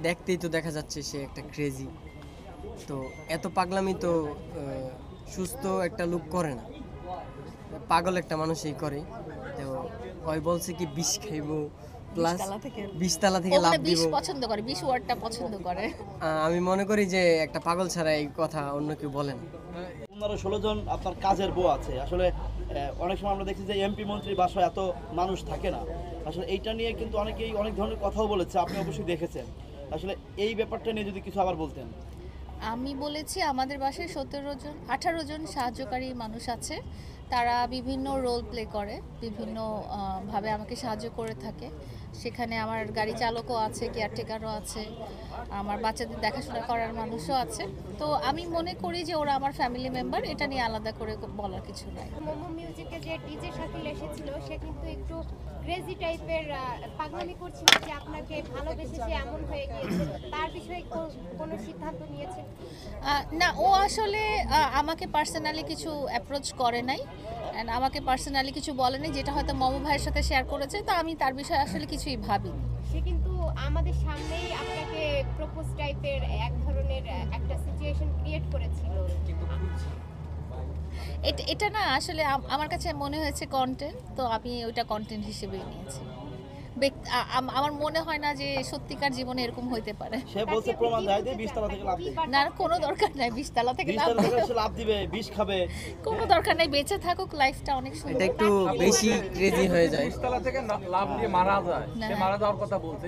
দেখতেই তো দেখা যাচ্ছে সে একটা ক্রেজি। তো এত পাগলামি তো সুস্থ একটা লোক করে না, পাগল একটা মানুষই করে। তো ওই বলছে কি বিষ খাইবো, প্লাস বিশতলা থেকে 20 তলা ও থেকে লাফ মানে বিষ দিব। পছন্দ করে, বিষ ওয়ার্ডটা পছন্দ করে। আমি মনে করি যে একটা পাগল ছাড়া এই কথা অন্য কেউ বলে না। 15-16 জন আপনার কাজের বউ আছে আসলে। অনেক সময় আমরা দেখি যে এমপি মন্ত্রী বাসায় এত মানুষ থাকে না। আসলে এইটা নিয়ে কিন্তু অনেকেই অনেক ধরনের কথাও বলেছে, আপনি অবশ্যই দেখেছেন। আসলে এই ব্যাপারটা নিয়ে যদি কিছু আবার বলতেন। আমি বলেছি আমাদের বাসায় 18 জন সাহায্যকারী মানুষ আছে। তারা বিভিন্ন রোল প্লে করে, বিভিন্ন ভাবে আমাকে সাহায্য করে থাকে। সেখানে আমার গাড়ি চালকও আছে, কেয়ারটেকারও আছে, আমার বাচ্চাদের দেখাশোনা করার মানুষও আছে। তো আমি মনে করি যে ওরা আমার ফ্যামিলি মেম্বার, এটা নিয়ে আলাদা করে বলার কিছু নাই। মোমো মিউজিকে যে ডিজে শাকিল এসেছিল সে কিন্তু একটু ক্রেজি টাইপের পাগলামি করছিল যে আপনাকে ভালোবেসে সে এমন হয়ে গিয়েছে, তার বিষয়ে কোনো সিদ্ধান্ত নিয়েছে? না, ও আসলে আমাকে পার্সোনালি কিছু অ্যাপ্রোচ করে নাই, অ্যান্ড আমাকে পার্সোনালি কিছু বলে নাই, যেটা হয়তো মমো ভাইয়ের সাথে শেয়ার করেছে। তো আমি তার বিষয়ে আসলে কিছুই ভাবিনি। সে কিন্তু আমাদের সামনেই আপনাকে প্রপোজ টাইপের এক ধরনের একটা সিচুয়েশন ক্রিয়েট করেছিল। এটা না আসলে আমার কাছে মনে হয়েছে কন্টেন্ট, তো আমি ওইটা কন্টেন্ট হিসেবেই নিয়েছি। আমার মনে হয় না যে সত্যিকার জীবনে এরকম হইতে পারে। সে বলছে প্রমাণ দেয় যে 20 তলা থেকে লাফ দিবে। না, কোনো দরকার নাই 20 তলা থেকে 20 লাফ তলা থেকে দেওয়ার। সে লাফ দিবে, বিষ খাবে। কোনো দরকার নাই, বেঁচে থাকুক, লাইফটা অনেক এটা সুন্দর। একটু বেশি ক্রেজি হয়ে যায়। 20 তলা থেকে লাফ দিয়ে মারা যায়, না। সে মারা যাওয়ার কথা বলছে,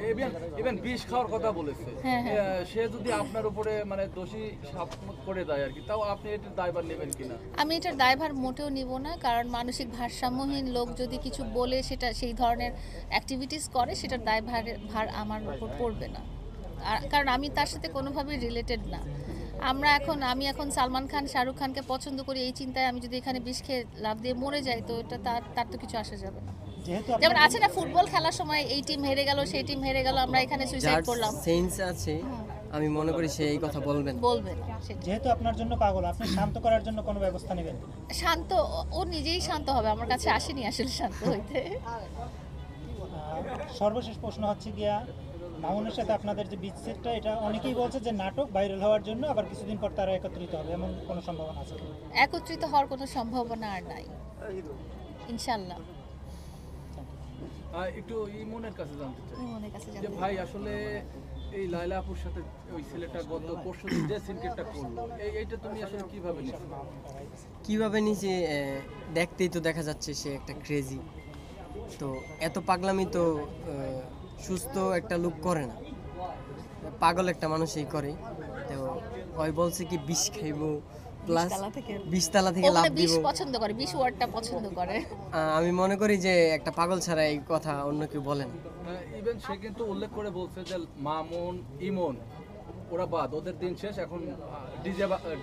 ইভেন বিষ খাওয়ার কথা বলেছে। হ্যাঁ, হ্যাঁ। সে যদি আপনার উপরে মানে দোষী সাব্যস্ত করে দেয় আর কি, তাও আপনি এটার দায়ভার নেবেন কিনা? আমি এটার দায়ভার মোটেও নিব না, কারণ মানসিক ভারসাম্যহীন লোক যদি কিছু বলে, সেটা সেই ধরনের অ্যাক্টিভিটিস করে, সেটার দায়ভার আমার উপর পড়বে না। কারণ আমি তার সাথে কোনোভাবেই রিলেটেড না। আমি এখন সালমান খান, শাহরুখ খানকে পছন্দ করি, এই চিন্তায় আমি যদি এখানে বিষ খেয়ে লাফ দিয়ে মরে যাই, তো এটা তার তো কিছু আসা যাবে না। যেমন আছে না, ফুটবল খেলার সময় এই টিম হেরে গেল, সেই টিম হেরে গেল, আমরা এখানে সুইসাইড যার করলাম, সেন্স আছে আমি মনে করি সে এই কথা বলবেন। বলবে না। সেটা যেহেতু আপনার জন্য পাগল, আপনি শান্ত করার জন্য কোনো ব্যবস্থা নেবেন? শান্ত, ও নিজেই শান্ত হবে, আমার কাছে আসেনি আসলে শান্ত হইতে। সর্বশেষ প্রশ্ন হচ্ছে গিয়া, মামুনের সাথে আপনাদের যে বিচ্ছেদটা, এটা অনেকেই বলছে যে নাটক, ভাইরাল হওয়ার জন্য, আবার কিছুদিন পর তারা একত্রিত হবে, এমন কোনো সম্ভাবনা আছে? একত্রিত হওয়ার কোনো সম্ভাবনা আর নাই, ইনশাল্লাহ। একটু ইমনের কাছে জানতে চাই ইমনের কাছে যে জানতে ভাই আসলে এই লায়লা আপুর সাথে ওই ছেলেটা গত পরশুদিন যে সিনকেটটা করলো, এইটা তুমি আসলে কিভাবে নিচ্ছ? কিভাবে নিচে দেখতেই তো দেখা যাচ্ছে সে একটা ক্রেজি। তো এত পাগলামি তো সুস্থ একটা লোক করে না, পাগল একটা মানুষই করে। তো ওই বলছে কি বিষ খাইবো, প্লাস 20 তলা থেকে ও লাফ মানে বিষ দিব। পছন্দ করে, বিষ ওয়ার্ডটা পছন্দ করে। আমি মনে করি যে একটা পাগল ছাড়া এই কথা অন্য কেউ বলে না। ইভেন সে কিন্তু উল্লেখ করে বলছে যে মামুন, ইমন ওরা বাদ, ওদের দিন শেষ, এখন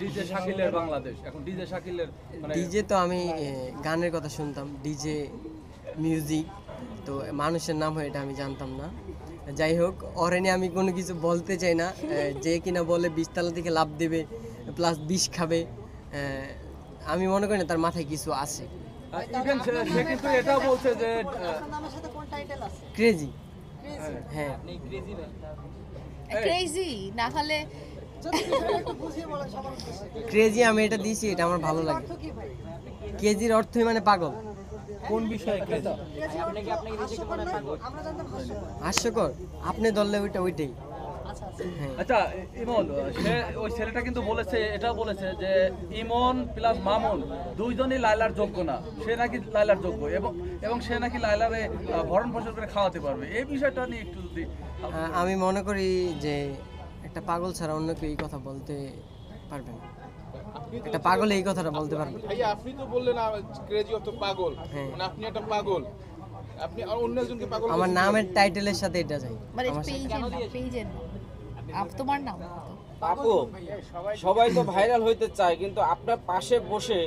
ডিজে শাকিলের বাংলাদেশ, এখন ডিজে শাকিলের মানে ডিজে তো আমি গানের কথা শুনতাম, ডিজে মিউজিক, তো মানুষের নাম হয় এটা আমি জানতাম না। যাই হোক, ওরে নিয়ে আমি কোনো কিছু বলতে চাই না। যে কিনা বলে 20 তলা থেকে লাফ দেবে প্লাস বিষ খাবে, আমি মনে করি না তার মাথায় কিছু আছে। ইভেন সে কিন্তু এটাও বলছে যে ক্রেজি। হ্যাঁ, ক্রেজি না হলে ক্রেজি আমি এটা দিয়েছি, এটা আমার ভালো লাগে। কেজির অর্থই মানে পাগল। কোন বিষয়ে ক্রেজি? হাস্যকর, আপনি ধরলে ওইটাই। হ্যাঁ, আচ্ছা ইমন, সে ওই ছেলেটা কিন্তু বলেছে, এটাও বলেছে যে ইমন প্লাস মামুন দুইজনই লায়লার যোগ্য না, সে নাকি লায়লার যোগ্য, এবং সে নাকি লায়লারে ভরণ পোষণ করে খাওয়াতে পারবে। এই বিষয়টা নিয়ে একটু যদি আমি মনে করি যে একটা পাগল ছাড়া অন্য কেউ এই কথা বলতে পারবে না। একটা পাগল এই কথাটা বলতে পারবে না। ভাইয়া আপনি তো বললেন ক্রেজি অত পাগল, হ্যাঁ। মানে আপনি একটা পাগল, আপনি আর অন্য একজনকে পাগল আমার নামের টাইটেলের সাথে এটা যায়। মানে আমার সাথে- পেজের তোমার নাম আপু, সবাই তো ভাইরাল হইতে চায়, কিন্তু আপনার পাশে বসে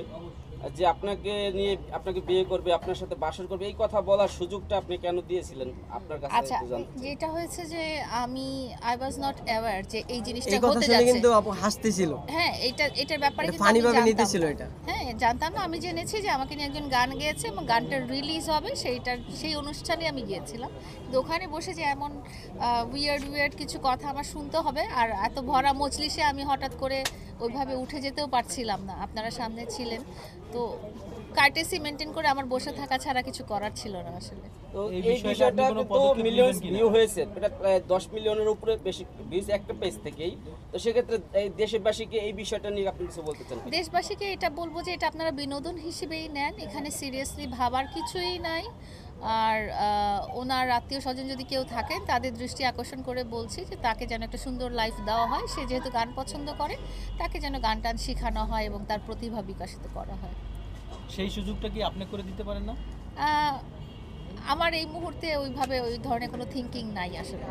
যে আপনাকে নিয়ে আপনাকে বিয়ে করবে, আপনার সাথে বাসর করবে, এই কথা বলার সুযোগটা আপনি কেন দিয়েছিলেন আপনার কাছে আচ্ছা, একটু জানতে চাই। যেটা হয়েছে যে আই ওয়াজ নট অ্যাওয়্যার যে এই জিনিসটা এই কথা হতে শুনে যাচ্ছে। কিন্তু আপু হাসতেছিল, হ্যাঁ, এটার ব্যাপারে কিন্তু ফানি আমি ভাবে জানতাম নিতেছিল না। এটা। হ্যাঁ, জানতাম না। আমি জেনেছি যে আমাকে নিয়ে একজন গান গেয়েছে এবং গানটা রিলিজ হবে, সেই অনুষ্ঠানে আমি গিয়েছিলাম। কিন্তু ওখানে বসে যে এমন উইয়ার্ড কিছু কথা আমার শুনতে হবে, আর এত ভরা মজলিসে আমি হঠাৎ করে ওইভাবে উঠে যেতেও পারছিলাম না। আপনারা সামনে ছিলেন, তো কার্টেসি মেনটেন করে আমার বসে থাকা ছাড়া কিছু করার ছিল না আসলে। তো এই বিষয়টা কিন্তু মিলিয়ন ভিউ হয়েছে, প্রায় 10 মিলিয়নের উপরে বেশি ভিউজ একটা পেজ থেকেই। তো সেক্ষেত্রে এই দেশবাসীকে এই বিষয়টা নিয়ে আপনি কিছু বলতে চান? দেশবাসীকে এটা বলবো যে এটা আপনারা বিনোদন হিসেবেই নেন, এখানে সিরিয়াসলি ভাবার কিছুই নাই। আর ওনার আত্মীয় স্বজন যদি কেউ থাকেন তাদের দৃষ্টি আকর্ষণ করে বলছি যে তাকে যেন একটা সুন্দর লাইফ দেওয়া হয়। সে যেহেতু গান পছন্দ করে, তাকে যেন গান টান শেখানো হয় এবং তার প্রতিভা বিকশিত করা হয়। সেই সুযোগটা কি আপনি করে দিতে পারেন না? আমার এই মুহূর্তে ওইভাবে ওই ধরনের কোনো থিঙ্কিং নাই আসলে।